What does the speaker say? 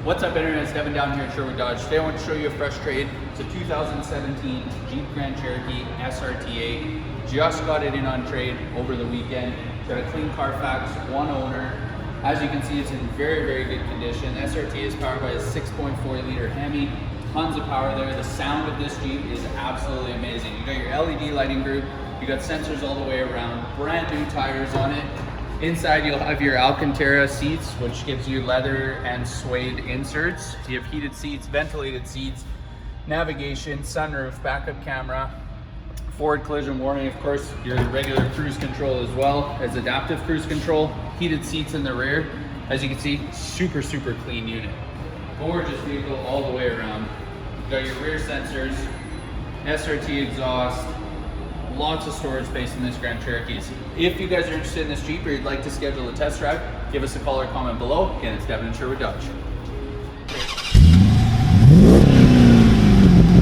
What's up, Internet? It's Devin down here at Sherwood Dodge. Today I want to show you a fresh trade. It's a 2017 Jeep Grand Cherokee SRT. Just got it in on trade over the weekend. It's got a Clean Carfax, one owner. As you can see, it's in very, very good condition. The SRT is powered by a 6.4 liter Hemi. Tons of power there. The sound of this Jeep is absolutely amazing. You got your LED lighting group. You got sensors all the way around. Brand new tires on it. Inside you'll have your Alcantara seats, which gives you leather and suede inserts. You have heated seats, ventilated seats, navigation, sunroof, backup camera, forward collision warning, of course, your regular cruise control as well as adaptive cruise control, heated seats in the rear. As you can see, super, super clean unit. Gorgeous vehicle all the way around. You've got your rear sensors, SRT exhaust, lots of storage space in this Grand Cherokee. If you guys are interested in this Jeep or you'd like to schedule a test drive, give us a call or comment below. Again, it's Devin and Sherwood Dodge.